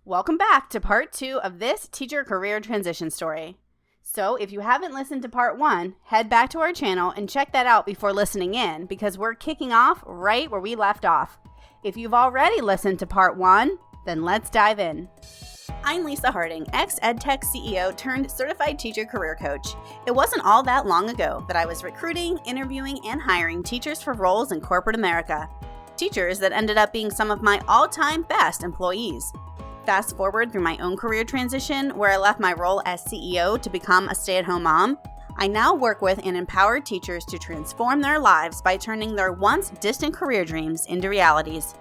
Welcome back to part 2 of this teacher career transition story. So if you haven't listened to part 1, head back to our channel and check that out before listening in because we're kicking off right where we left off. If you've already listened to part 1, then let's dive in. I'm Lisa Harding, ex-EdTech CEO turned certified teacher career coach. It wasn't all that long ago that I was recruiting, interviewing, and hiring teachers for roles in corporate America. Teachers that ended up being some of my all-time best employees. Fast forward through my own career transition, where I left my role as CEO to become a stay-at-home mom, I now work with and empower teachers to transform their lives by turning their once distant career dreams into realities.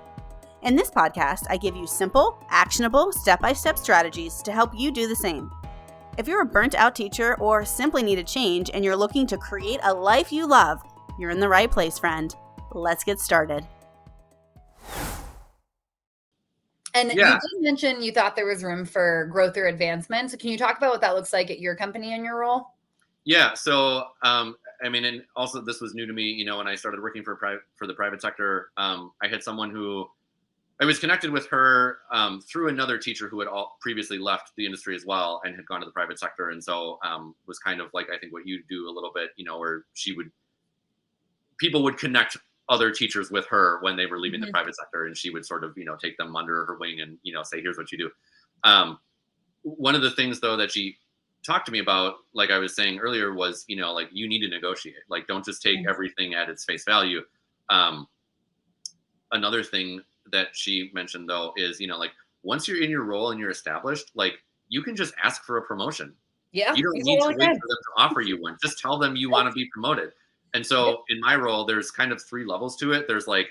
In this podcast, I give you simple, actionable, step-by-step strategies to help you do the same. If you're a burnt-out teacher or simply need a change and you're looking to create a life you love, you're in the right place, friend. Let's get started. And you did mention you thought there was room for growth or advancement. So can you talk about what that looks like at your company and your role? Yeah. So, and also this was new to me, when I started working for the private sector. I had someone who I was connected with her through another teacher who had previously left the industry as well and had gone to the private sector. And so was kind of like, I think what you do a little bit, where people would connect other teachers with her when they were leaving the private sector, and she would sort of, take them under her wing and, say, here's what you do. One of the things though that she talked to me about, like I was saying earlier, was, like you need to negotiate, like don't just take everything at its face value. Another thing that she mentioned though is, like once you're in your role and you're established, like you can just ask for a promotion. Yeah. You don't need to wait for them to offer you one. Just tell them you want to be promoted. And so in my role, there's kind of 3 levels to it. There's like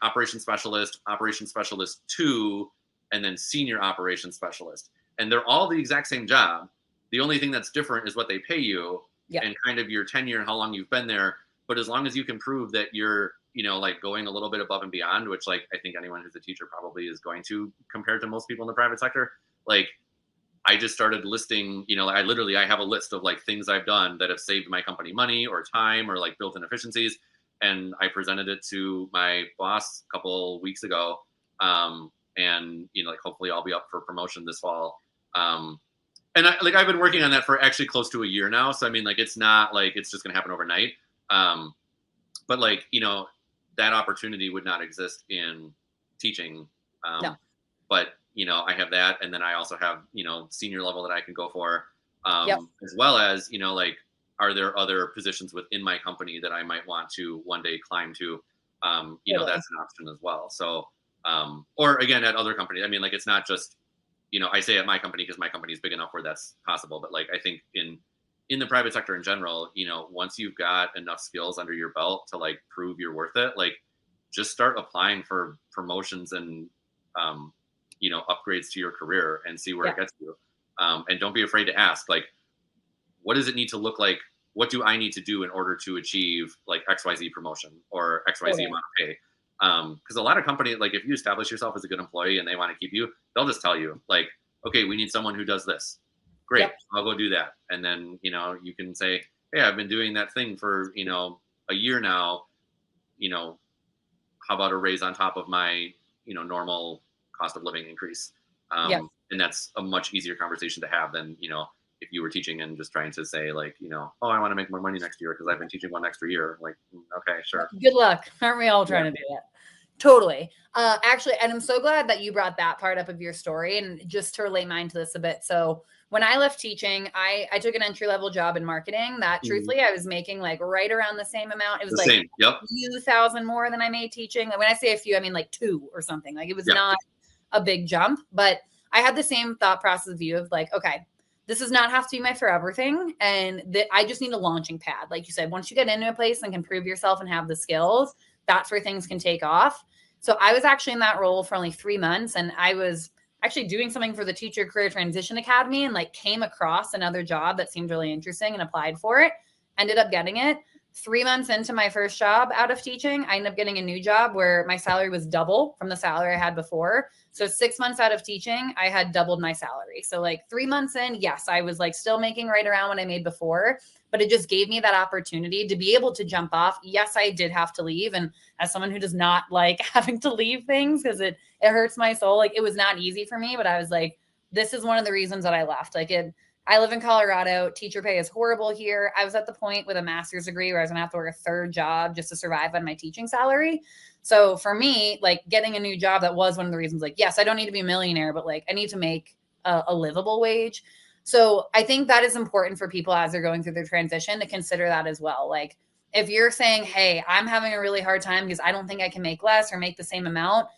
operations specialist 2, and then senior operations specialist. And they're all the exact same job. The only thing that's different is what they pay you and kind of your tenure and how long you've been there. But as long as you can prove that you're, like going a little bit above and beyond, which like I think anyone who's a teacher probably is going to compared to most people in the private sector, like I just started listing, I have a list of like things I've done that have saved my company money or time or like built in efficiencies. And I presented it to my boss a couple weeks ago. And, like, hopefully I'll be up for promotion this fall. And I've been working on that for actually close to a year now. So, I mean, like, it's not like it's just going to happen overnight. But like, that opportunity would not exist in teaching. No. But, I have that. And then I also have, senior level that I can go for, as well as, like, are there other positions within my company that I might want to one day climb to? That's an option as well. So, or again, at other companies, I mean, like, it's not just, I say at my company because my company is big enough where that's possible. But like, I think in the private sector in general, once you've got enough skills under your belt to like prove you're worth it, like just start applying for promotions and, upgrades to your career and see where it gets you. And don't be afraid to ask, like, what does it need to look like? What do I need to do in order to achieve like XYZ promotion or XYZ amount of pay? Because a lot of companies, like if you establish yourself as a good employee and they want to keep you, they'll just tell you like, okay, we need someone who does this. Great. I'll go do that. And then, you can say, hey, I've been doing that thing for, a year now, how about a raise on top of my, normal cost of living increase? And that's a much easier conversation to have than, if you were teaching and just trying to say like, oh, I want to make more money next year because I've been teaching 1 extra year. Like, okay, sure. Good luck. Aren't we all trying to do that? Totally. Actually, and I'm so glad that you brought that part up of your story. And just to relate mine to this a bit. So when I left teaching, I took an entry-level job in marketing that truthfully I was making like right around the same amount. It was like a few thousand more than I made teaching. When I say a few, I mean like 2 or something. Like it was not a big jump, but I had the same thought process view of like, okay, this does not have to be my forever thing. And that I just need a launching pad. Like you said, once you get into a place and can prove yourself and have the skills, that's where things can take off. So I was actually in that role for only 3 months. And I was actually doing something for the Teacher Career Transition Academy and like came across another job that seemed really interesting and applied for it, ended up getting it. 3 months into my first job out of teaching, I ended up getting a new job where my salary was double from the salary I had before. So 6 months out of teaching, I had doubled my salary. So like 3 months in, yes, I was like still making right around what I made before, but it just gave me that opportunity to be able to jump off. Yes, I did have to leave. And as someone who does not like having to leave things because it hurts my soul, like it was not easy for me, but I was like, this is one of the reasons that I left. I live in Colorado. Teacher pay is horrible here. I was at the point with a master's degree where I was gonna have to work a third job just to survive on my teaching salary. So for me, like getting a new job, that was one of the reasons, like, yes, I don't need to be a millionaire, but like I need to make a livable wage. So I think that is important for people as they're going through their transition to consider that as well. Like if you're saying, hey, I'm having a really hard time because I don't think I can make less or make the same amount,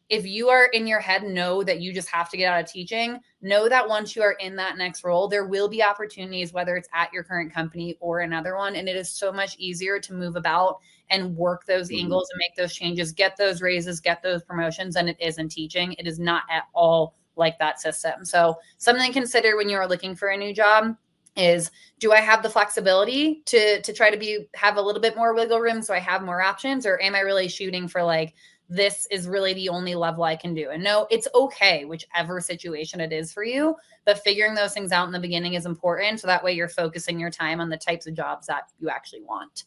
if you are in your head, know that you just have to get out of teaching, know that once you are in that next role, there will be opportunities, whether it's at your current company or another one. And it is so much easier to move about and work those angles and make those changes, get those raises, get those promotions than it is in teaching. It is not at all like that system. So something to consider when you are looking for a new job is, do I have the flexibility to try to have a little bit more wiggle room so I have more options, or am I really shooting for like, this is really the only level I can do? And no, it's okay, whichever situation it is for you, but figuring those things out in the beginning is important. So that way you're focusing your time on the types of jobs that you actually want.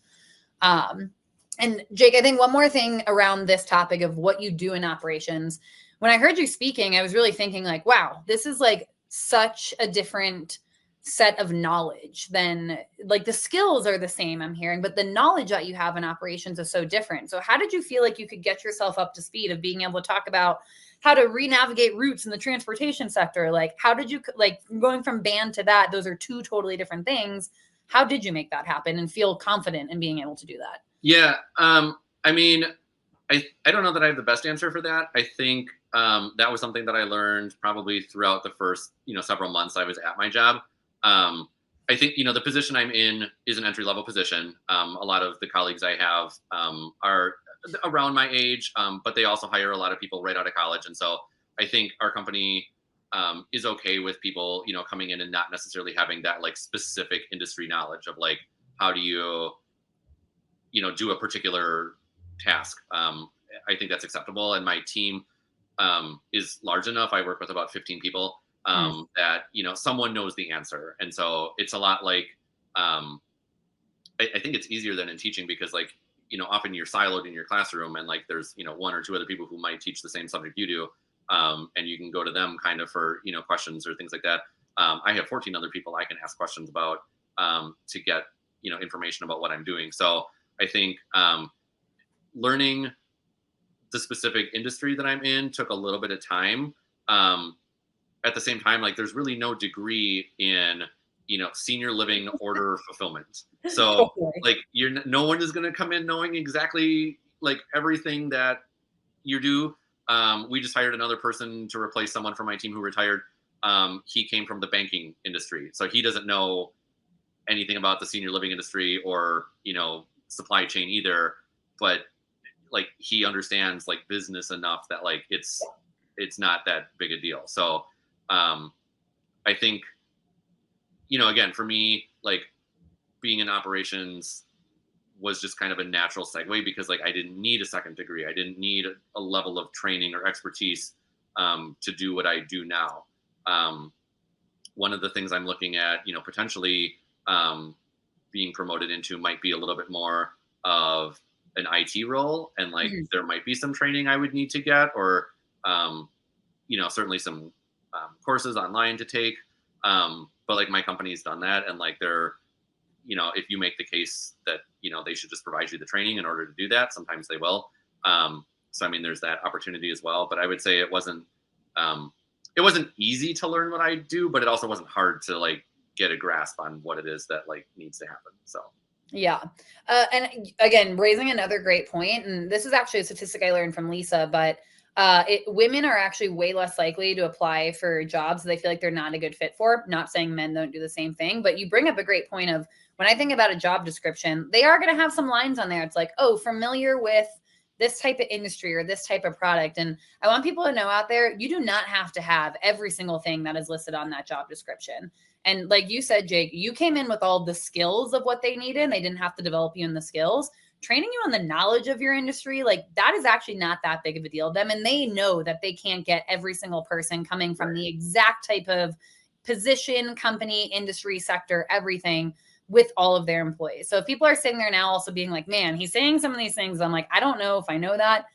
And Jake, I think one more thing around this topic of what you do in operations. When I heard you speaking, I was really thinking like, wow, this is like such a different set of knowledge than, like, the skills are the same, I'm hearing, but the knowledge that you have in operations is so different. So how did you feel like you could get yourself up to speed of being able to talk about how to re-navigate routes in the transportation sector? Like, how did you, like, going from band to that, those are two totally different things. How did you make that happen and feel confident in being able to do that? Yeah. I mean, I don't know that I have the best answer for that. I think that was something that I learned probably throughout the first, several months I was at my job. I think, the position I'm in is an entry level position. A lot of the colleagues I have are around my age, but they also hire a lot of people right out of college. And so I think our company is okay with people, coming in and not necessarily having that like specific industry knowledge of like, how do you, do a particular task. I think that's acceptable. And my team is large enough. I work with about 15 people that, someone knows the answer. And so it's a lot like, I think it's easier than in teaching because like, often you're siloed in your classroom and like, there's, one or two other people who might teach the same subject you do. And you can go to them kind of for, questions or things like that. I have 14 other people I can ask questions about to get, information about what I'm doing. So I think learning the specific industry that I'm in took a little bit of time. At the same time, like there's really no degree in, senior living order fulfillment. So like no one is going to come in knowing exactly like everything that you do. We just hired another person to replace someone from my team who retired. He came from the banking industry, so he doesn't know anything about the senior living industry or, supply chain either, but like he understands like business enough that like it's not that big a deal. So I think, again, for me, like being in operations was just kind of a natural segue because like I didn't need a second degree. I didn't need a level of training or expertise to do what I do now. One of the things I'm looking at, potentially being promoted into might be a little bit more of an IT role. And like, there might be some training I would need to get, or, certainly some courses online to take. But like my company's done that. And like, they're, if you make the case that, they should just provide you the training in order to do that, sometimes they will. So, I mean, there's that opportunity as well, but I would say it wasn't easy to learn what I do, but it also wasn't hard to like get a grasp on what it is that like needs to happen. So. Yeah. And again, raising another great point, and this is actually a statistic I learned from Lisa, but women are actually way less likely to apply for jobs they feel like they're not a good fit for. Not saying men don't do the same thing, but you bring up a great point of when I think about a job description, they are going to have some lines on there. It's like, oh, familiar with this type of industry or this type of product. And I want people to know out there, you do not have to have every single thing that is listed on that job description. And like you said, Jake, you came in with all the skills of what they needed. They didn't have to develop you in the skills. Training you on the knowledge of your industry, like that is actually not that big of a deal to them. And they know that they can't get every single person coming from the exact type of position, company, industry, sector, everything with all of their employees. So if people are sitting there now also being like, man, he's saying some of these things, I'm like, I don't know if I know that.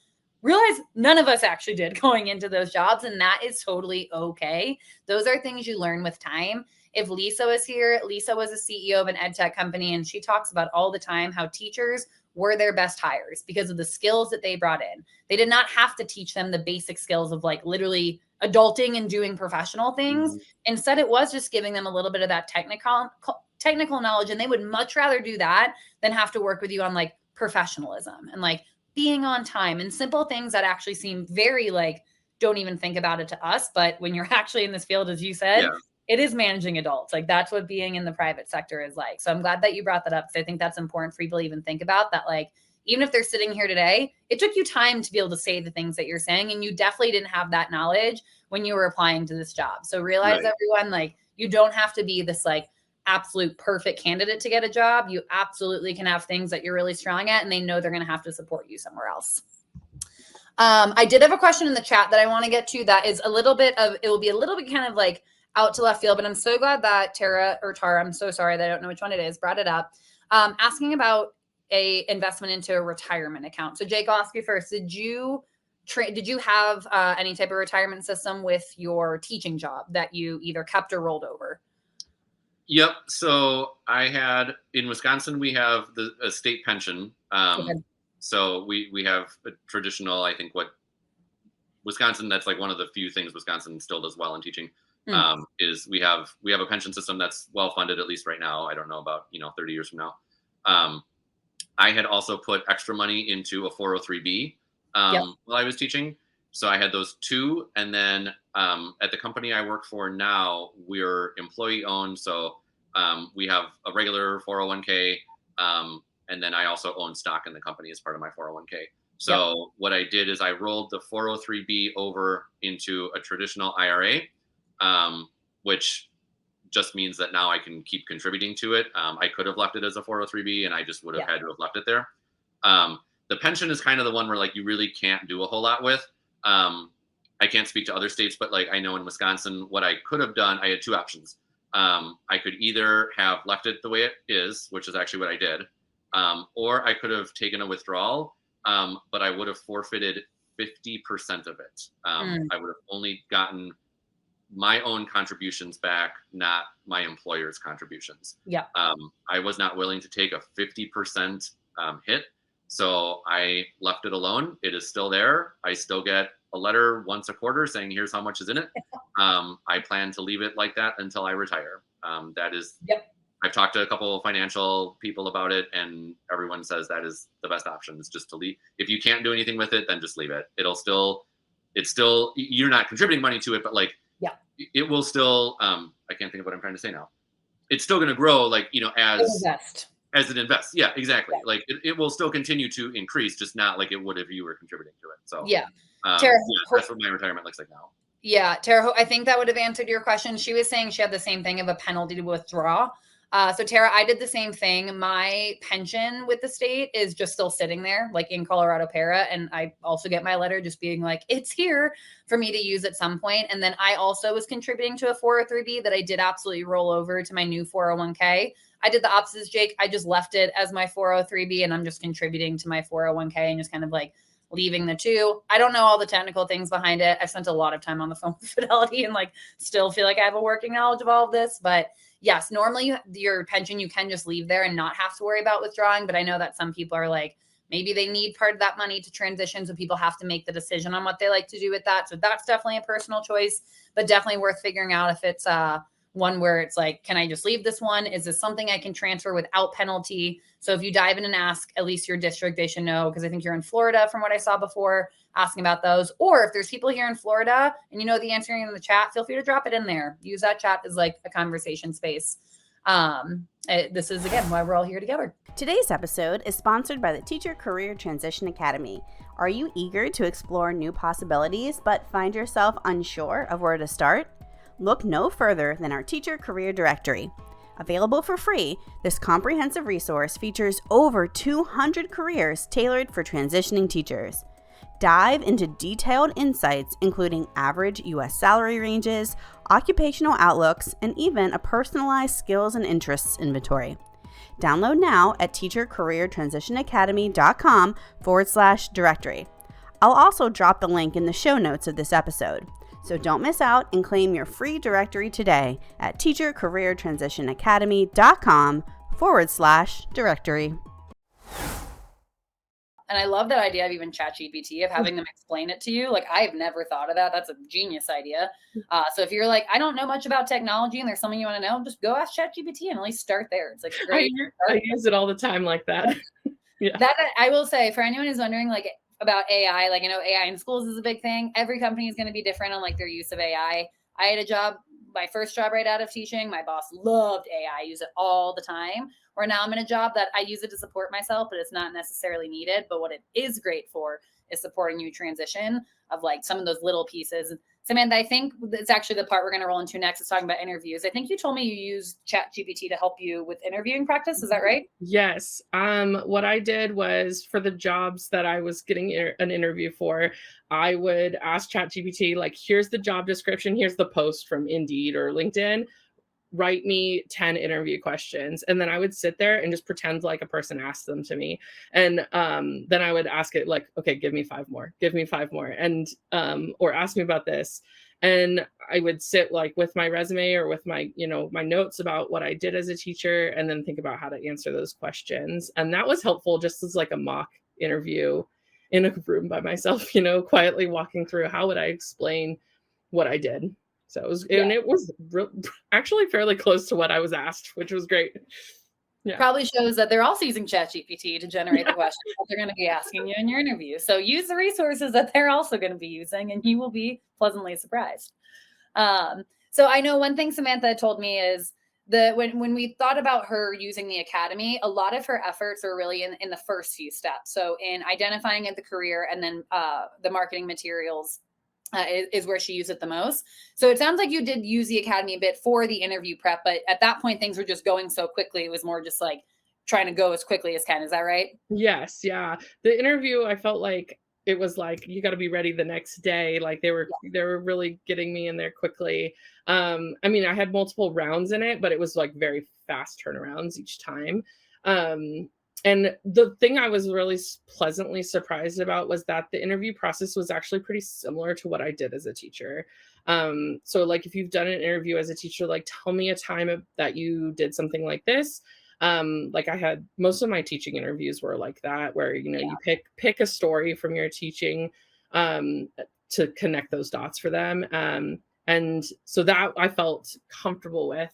Realize none of us actually did going into those jobs, and that is totally okay. Those are things you learn with time. If Lisa was here, Lisa was a CEO of an ed tech company, and she talks about all the time how teachers were their best hires because of the skills that they brought in. They did not have to teach them the basic skills of like literally adulting and doing professional things. Mm-hmm. Instead, it was just giving them a little bit of that technical knowledge, and they would much rather do that than have to work with you on like professionalism and like being on time and simple things that actually seem very like, don't even think about it to us. But when you're actually in this field, as you said, it is managing adults. Like that's what being in the private sector is like. So I'm glad that you brought that up, because I think that's important for people to even think about that. Like, even if they're sitting here today, it took you time to be able to say the things that you're saying. And you definitely didn't have that knowledge when you were applying to this job. So realize everyone, like you don't have to be this like absolute perfect candidate to get a job. You absolutely can have things that you're really strong at, and they know they're going to have to support you somewhere else. I did have a question in the chat that I want to get to that is a little bit of, it will be a little bit kind of like out to left field, but I'm so glad that Tara, I'm so sorry that I don't know which one it is, brought it up, asking about a investment into a retirement account. So Jake, I'll ask you first. Did you have any type of retirement system with your teaching job that you either kept or rolled over? Yep. So I had, in Wisconsin, we have a state pension. So we have a traditional, I think what Wisconsin, that's like one of the few things Wisconsin still does well in teaching. Is we have a pension system that's well funded, at least right now. I don't know about 30 years from now. I had also put extra money into a 403b while I was teaching, so I had those two. And then at the company I work for now, we're employee owned, so we have a regular 401k, and then I also own stock in the company as part of my 401k. So what I did is I rolled the 403b over into a traditional IRA. Which just means that now I can keep contributing to it. I could have left it as a 403b, and I just would have had to have left it there. The pension is kind of the one where like you really can't do a whole lot with. I can't speak to other states, but like I know in Wisconsin, what I could have done, I had two options. I could either have left it the way it is, which is actually what I did, or I could have taken a withdrawal, but I would have forfeited 50% of it. I would have only gotten my own contributions back, not my employer's contributions. I was not willing to take a 50% hit, so I left it alone. It is still there. I still get a letter once a quarter saying here's how much is in it. I plan to leave it like that until I retire. That is, I've talked to a couple of financial people about it, and everyone says that is the best option, is just to leave. If you can't do anything with it, then just leave it. It's still, you're not contributing money to it, but like, it will still, I can't think of what I'm trying to say now. It's still going to grow, like, as it invests. Yeah, exactly. Like it will still continue to increase, just not like it would if you were contributing to it. So Tara, that's what my retirement looks like now. Yeah, Tara, I think that would have answered your question. She was saying she had the same thing of a penalty to withdraw. So Tara, I did the same thing. My pension with the state is just still sitting there, like in Colorado Para. And I also get my letter just being like, it's here for me to use at some point. And then I also was contributing to a 403b that I did absolutely roll over to my new 401k. I did the opposite as Jake. I just left it as my 403b, and I'm just contributing to my 401k and just kind of like leaving the two. I don't know all the technical things behind it. I've spent a lot of time on the phone with Fidelity and like still feel like I have a working knowledge of all of this, but yes, normally your pension, you can just leave there and not have to worry about withdrawing. But I know that some people are like, maybe they need part of that money to transition. So people have to make the decision on what they like to do with that. So that's definitely a personal choice, but definitely worth figuring out if it's one where it's like, can I just leave this one? Is this something I can transfer without penalty? So if you dive in and ask at least your district, they should know, because I think you're in Florida from what I saw before, asking about those. Or if there's people here in Florida and you know the answer in the chat, feel free to drop it in there. Use that chat as like a conversation space. This is, again, why we're all here together. Today's episode is sponsored by the Teacher Career Transition Academy. Are you eager to explore new possibilities but find yourself unsure of where to start? Look no further than our Teacher Career Directory. Available for free, this comprehensive resource features over 200 careers tailored for transitioning teachers. Dive into detailed insights, including average U.S. salary ranges, occupational outlooks, and even a personalized skills and interests inventory. Download now at teachercareertransitionacademy.com/directory. I'll also drop the link in the show notes of this episode. So don't miss out and claim your free directory today at teachercareertransitionacademy.com/directory. And I love that idea of even ChatGPT, of having them explain it to you. Like, I've never thought of that. That's a genius idea. So if you're like, I don't know much about technology and there's something you want to know, just go ask ChatGPT and at least start there. It's like great. I use it all the time like that. Yeah. That I will say, for anyone who's wondering, like, about AI, like, AI in schools is a big thing. Every company is going to be different on like their use of AI. I had a job, my first job right out of teaching. My boss loved AI, use it all the time. Or now I'm in a job that I use it to support myself, but it's not necessarily needed. But what it is great for is supporting you transition of like some of those little pieces. Samantha, I think it's actually the part we're going to roll into next is talking about interviews. I think you told me you use ChatGPT to help you with interviewing practice. Is that right? Yes. What I did was for the jobs that I was getting an interview for, I would ask ChatGPT, like, here's the job description. Here's the post from Indeed or LinkedIn. Write me 10 interview questions. And then I would sit there and just pretend like a person asked them to me. And then I would ask it like, okay, give me 5 more, and or ask me about this. And I would sit like with my resume or with my, my notes about what I did as a teacher, and then think about how to answer those questions. And that was helpful, just as like a mock interview in a room by myself, quietly walking through how would I explain what I did. So it was, and it was actually fairly close to what I was asked, which was great. Yeah. Probably shows that they're also using ChatGPT to generate the questions that they're going to be asking you in your interview. So use the resources that they're also going to be using, and you will be pleasantly surprised. So I know one thing Samantha told me is that when we thought about her using the academy, a lot of her efforts are really in the first few steps. So in identifying the career, and then the marketing materials is where she used it the most. So it sounds like you did use the academy a bit for the interview prep, but at that point, things were just going so quickly. It was more just like trying to go as quickly as can. Is that right? Yes. Yeah. The interview, I felt like it was like, you got to be ready the next day. Like they were really getting me in there quickly. I mean, I had multiple rounds in it, but it was like very fast turnarounds each time. And the thing I was really pleasantly surprised about was that the interview process was actually pretty similar to what I did as a teacher. So like if you've done an interview as a teacher, like tell me a time that you did something like this. Like I had most of my teaching interviews were like that, where, you pick a story from your teaching to connect those dots for them. And so that I felt comfortable with.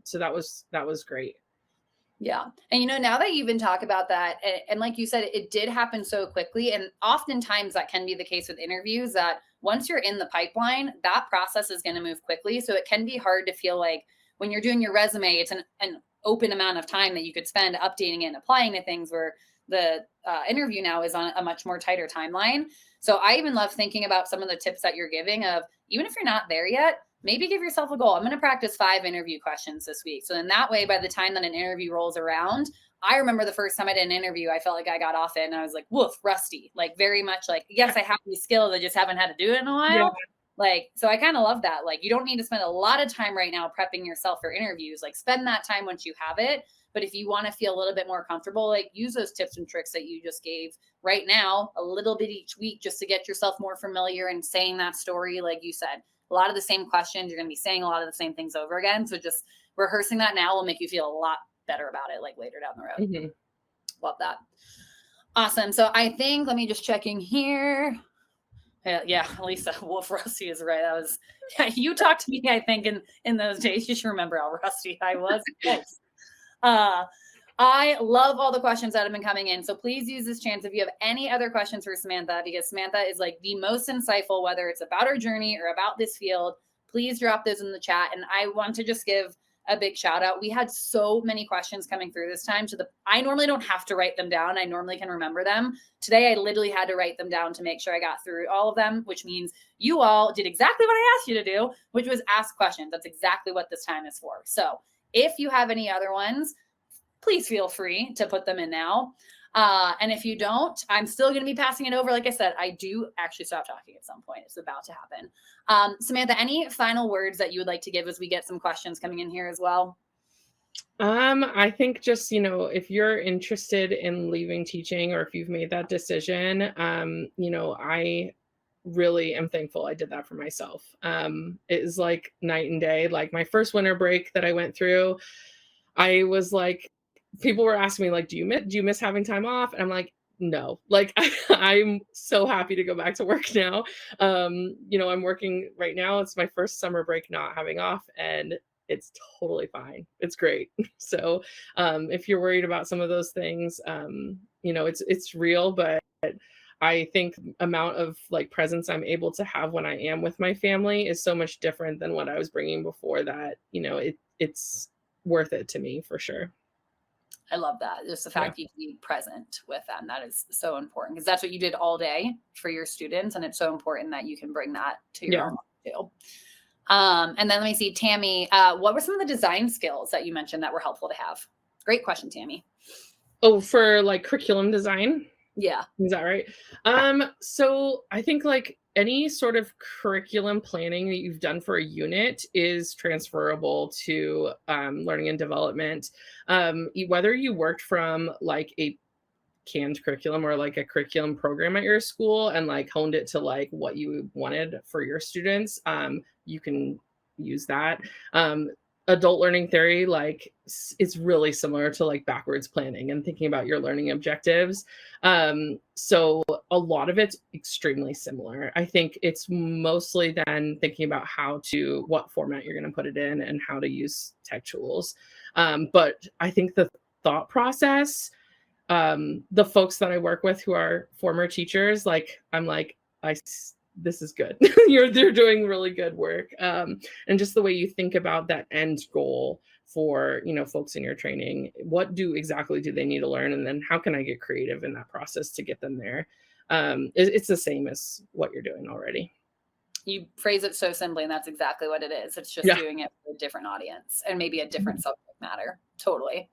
So that was great. Yeah. And, now that you've been talking about that, and like you said, it did happen so quickly. And oftentimes that can be the case with interviews, that once you're in the pipeline, that process is going to move quickly. So it can be hard to feel like when you're doing your resume, it's an open amount of time that you could spend updating it and applying to things, where the interview now is on a much more tighter timeline. So I even love thinking about some of the tips that you're giving of, even if you're not there yet, maybe give yourself a goal. I'm going to practice 5 interview questions this week. So then that way, by the time that an interview rolls around, I remember the first time I did an interview, I felt like I got off it and I was like, woof, rusty, like very much like, yes, I have these skills. I just haven't had to do it in a while. Yeah. Like, so I kind of love that. Like, you don't need to spend a lot of time right now prepping yourself for interviews. Like, spend that time once you have it. But if you want to feel a little bit more comfortable, like, use those tips and tricks that you just gave right now, a little bit each week, just to get yourself more familiar and saying that story. Like you said, a lot of the same questions, you're going to be saying a lot of the same things over again. So just rehearsing that now will make you feel a lot better about it, like later down the road. Mm-hmm. Love that. Awesome. So I think, let me just checking here. Yeah, Lisa, Wolf Rusty is right. That was, you talked to me, I think, in those days. You should remember how rusty I was. Yes. I love all the questions that have been coming in. So please use this chance if you have any other questions for Samantha, because Samantha is like the most insightful, whether it's about her journey or about this field. Please drop those in the chat. And I want to just give a big shout out. We had so many questions coming through this time I normally don't have to write them down. I normally can remember them. Today, I literally had to write them down to make sure I got through all of them, which means you all did exactly what I asked you to do, which was ask questions. That's exactly what this time is for. So if you have any other ones, please feel free to put them in now. And if you don't, I'm still going to be passing it over. Like I said, I do actually stop talking at some point. It's about to happen. Samantha, any final words that you would like to give as we get some questions coming in here as well? I think just, if you're interested in leaving teaching, or if you've made that decision, I really am thankful I did that for myself. It is like night and day. Like my first winter break that I went through, I was like, people were asking me like, do you miss having time off? And I'm like, no, like I'm so happy to go back to work now. I'm working right now. It's my first summer break not having off, and it's totally fine. It's great. So if you're worried about some of those things, it's real, but I think amount of like presence I'm able to have when I am with my family is so much different than what I was bringing before that. It's worth it to me for sure. I love that. Just the fact you can be present with them. That is so important, because that's what you did all day for your students. And it's so important that you can bring that to your own too. And then let me see, Tammy, what were some of the design skills that you mentioned that were helpful to have? Great question, Tammy. Oh, for like curriculum design? Yeah. Is that right? So I think like any sort of curriculum planning that you've done for a unit is transferable to learning and development. Whether you worked from like a canned curriculum or like a curriculum program at your school and like honed it to like what you wanted for your students, you can use that. Adult learning theory, like it's really similar to like backwards planning and thinking about your learning objectives. So a lot of it's extremely similar. I think it's mostly then thinking about what format you're going to put it in and how to use tech tools. But I think the thought process, the folks that I work with who are former teachers, like I'm like, this is good. They're doing really good work. And just the way you think about that end goal for, folks in your training, what exactly do they need to learn? And then how can I get creative in that process to get them there? It's the same as what you're doing already. You phrase it so simply, and that's exactly what it is. It's just doing it for a different audience and maybe a different subject matter. Totally.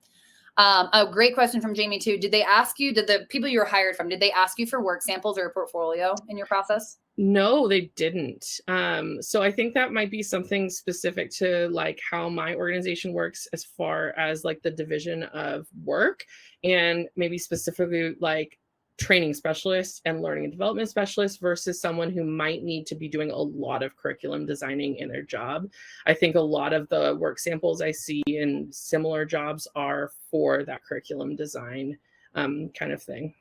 A great question from Jamie too. Did the people you were hired from, did they ask you for work samples or a portfolio in your process? No, they didn't. So I think that might be something specific to like how my organization works as far as like the division of work, and maybe specifically like training specialists and learning and development specialists versus someone who might need to be doing a lot of curriculum designing in their job. I think a lot of the work samples I see in similar jobs are for that curriculum design kind of thing.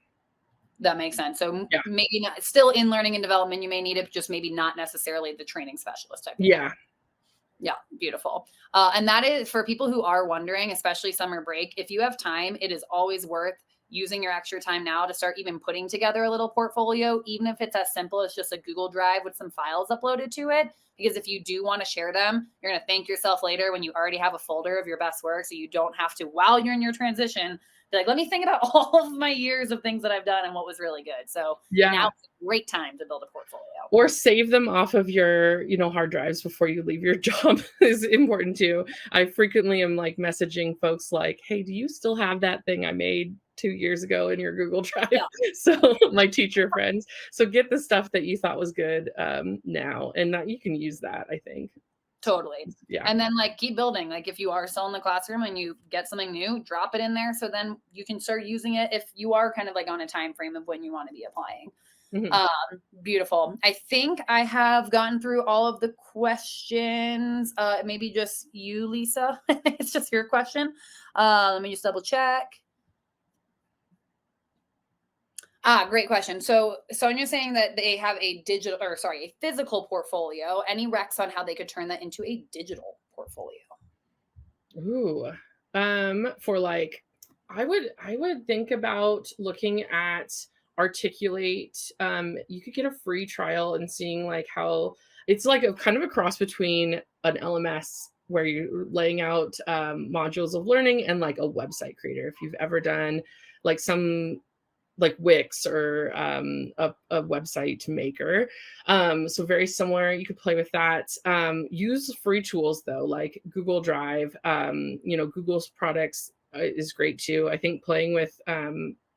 That makes sense. So maybe not still in learning and development, you may need it, just maybe not necessarily the training specialist type. Yeah, beautiful. And that is for people who are wondering, especially summer break, if you have time, it is always worth using your extra time now to start even putting together a little portfolio, even if it's as simple as just a Google Drive with some files uploaded to it. Because if you do want to share them, you're going to thank yourself later when you already have a folder of your best work. So you don't have to, while you're in your transition, be like, let me think about all of my years of things that I've done and what was really good. So now it's a great time to build a portfolio. Or save them off of your, hard drives before you leave your job is important too. I frequently am like messaging folks like, hey, do you still have that thing I made 2 years ago in your Google Drive? Yeah. So my teacher friends. So get the stuff that you thought was good now, and that you can use that, I think. Totally. Yeah. And then like keep building. Like if you are still in the classroom and you get something new, drop it in there. So then you can start using it if you are kind of like on a time frame of when you want to be applying. Mm-hmm. Beautiful. I think I have gotten through all of the questions. Maybe just you, Lisa. It's just your question. Let me just double check. Great question. So Sonia's saying that they have a physical portfolio. Any recs on how they could turn that into a digital portfolio? Ooh, for like, I would think about looking at Articulate. You could get a free trial and seeing like how it's like a kind of a cross between an LMS where you're laying out modules of learning, and like a website creator. If you've ever done like some like Wix or a website maker. So very similar, you could play with that. Use free tools though, like Google Drive. Google's products is great too. I think playing with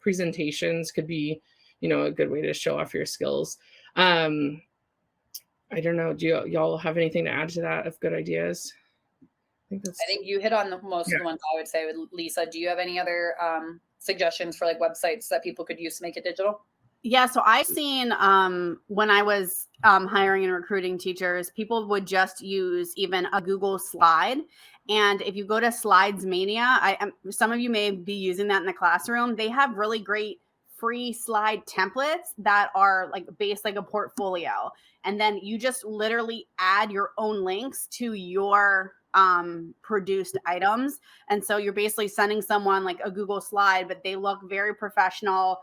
presentations could be, a good way to show off your skills. I don't know. Do y'all have anything to add to that of good ideas? I think you hit on most of the ones I would say with Lisa. Do you have any other suggestions for like websites that people could use to make it digital? Yeah, so I've seen when I was hiring and recruiting teachers, people would just use even a Google slide. And if you go to Slides Mania, some of you may be using that in the classroom. They have really great free slide templates that are like based like a portfolio. And then you just literally add your own links to your produced items. And so you're basically sending someone like a Google slide, but they look very professional.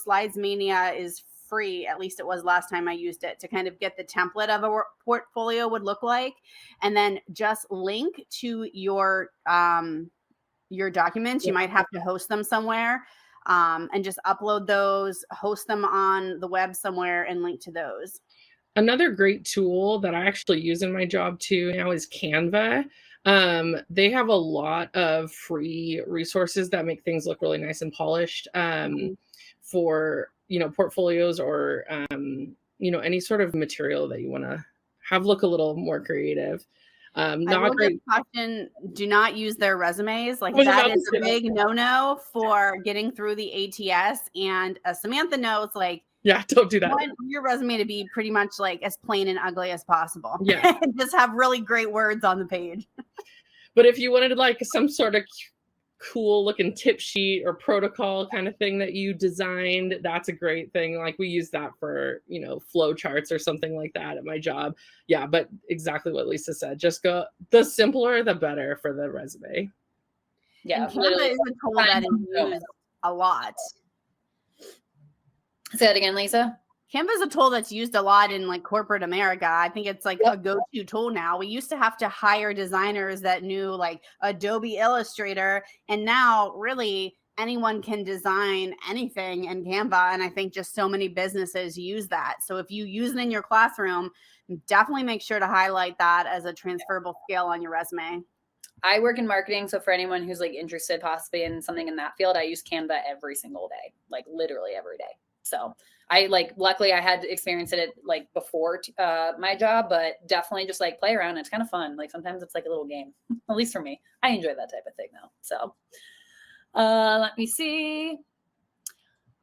Slides Mania is free. At least it was last time I used it, to kind of get the template of a portfolio would look like. And then just link to your documents. You might have to host them somewhere, and just upload those, host them on the web somewhere, and link to those. Another great tool that I actually use in my job too now is Canva. They have a lot of free resources that make things look really nice and polished for, portfolios or, any sort of material that you want to have look a little more creative. Not great. Caution, do not use their resumes. Like that is a big no-no for getting through the ATS. And Samantha knows, like, yeah, don't do that. I want your resume to be pretty much like as plain and ugly as possible. Yeah. And just have really great words on the page. But if you wanted like some sort of cool looking tip sheet or protocol kind of thing that you designed, that's a great thing. Like we use that for, flow charts or something like that at my job. Yeah, but exactly what Lisa said. Just go, the simpler, the better for the resume. Yeah. And Canva is a tool that is used a lot. Say that again, Lisa. Canva is a tool that's used a lot in like corporate America. I think it's like a go-to tool now. We used to have to hire designers that knew like Adobe Illustrator, and now really anyone can design anything in Canva. And I think just so many businesses use that. So if you use it in your classroom, definitely make sure to highlight that as a transferable skill on your resume. I work in marketing, so for anyone who's like interested possibly in something in that field, I use Canva every single day, like literally every day. So luckily I had experienced it like before my job, but definitely just like play around. It's kind of fun. Like sometimes it's like a little game, at least for me. I enjoy that type of thing though. So let me see.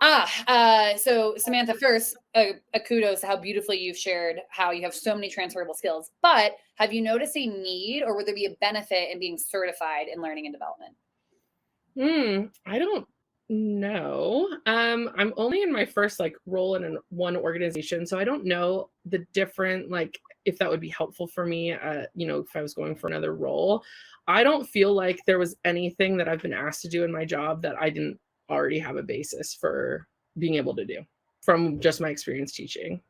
So Samantha, first, a kudos to how beautifully you've shared how you have so many transferable skills, but have you noticed a need or would there be a benefit in being certified in learning and development? I don't know. I'm only in my first like role in one organization, so I don't know the different, like if that would be helpful for me, if I was going for another role. I don't feel like there was anything that I've been asked to do in my job that I didn't already have a basis for being able to do from just my experience teaching.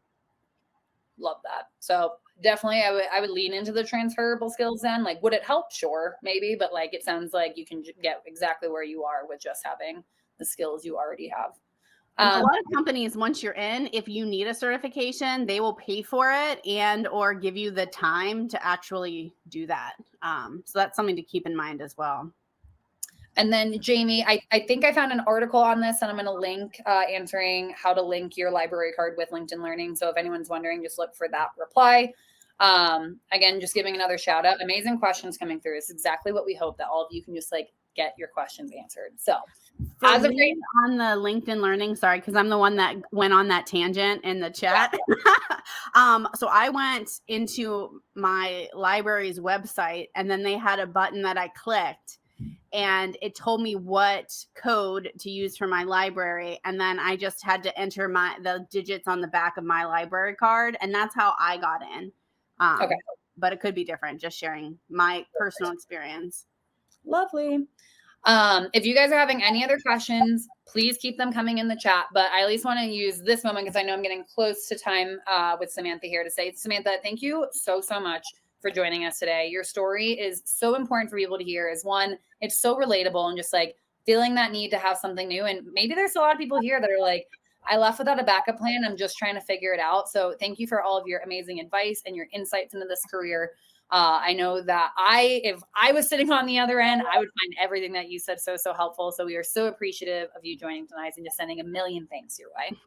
Love that. So definitely I would lean into the transferable skills then. Like, would it help? Sure, maybe, but like it sounds like you can get exactly where you are with just having the skills you already have. A lot of companies, once you're in, if you need a certification, they will pay for it and or give you the time to actually do that. So that's something to keep in mind as well. And then Jamie, I think I found an article on this and I'm going to link answering how to link your library card with LinkedIn Learning. So if anyone's wondering, just look for that reply. Again, just giving another shout out. Amazing questions coming through. It's exactly what we hope, that all of you can just like get your questions answered. So as of on the LinkedIn Learning, sorry, because I'm the one that went on that tangent in the chat. So I went into my library's website and then they had a button that I clicked and it told me what code to use for my library. And then I just had to enter the digits on the back of my library card. And that's how I got in. Okay. But it could be different, just sharing my personal experience. Lovely. If you guys are having any other questions, please keep them coming in the chat. But I at least want to use this moment because I know I'm getting close to time with Samantha here to say, Samantha, thank you so much for joining us today. Your story is so important for people to hear. Is one, it's so relatable and just like feeling that need to have something new. And maybe there's a lot of people here that are like, I left without a backup plan. I'm just trying to figure it out. So thank you for all of your amazing advice and your insights into this career. I know that if I was sitting on the other end, I would find everything that you said so helpful. So we are so appreciative of you joining tonight and just sending a million thanks your way.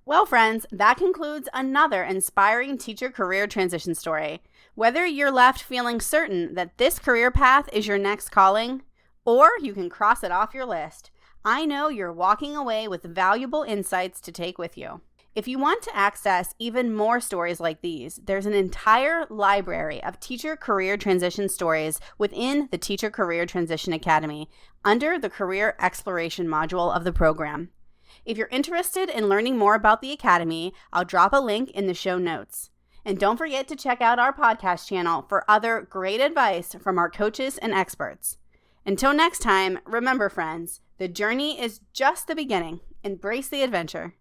Well, friends, that concludes another inspiring teacher career transition story. Whether you're left feeling certain that this career path is your next calling, or you can cross it off your list, I know you're walking away with valuable insights to take with you. If you want to access even more stories like these, there's an entire library of teacher career transition stories within the Teacher Career Transition Academy under the Career Exploration module of the program. If you're interested in learning more about the Academy, I'll drop a link in the show notes. And don't forget to check out our podcast channel for other great advice from our coaches and experts. Until next time, remember, friends, the journey is just the beginning. Embrace the adventure.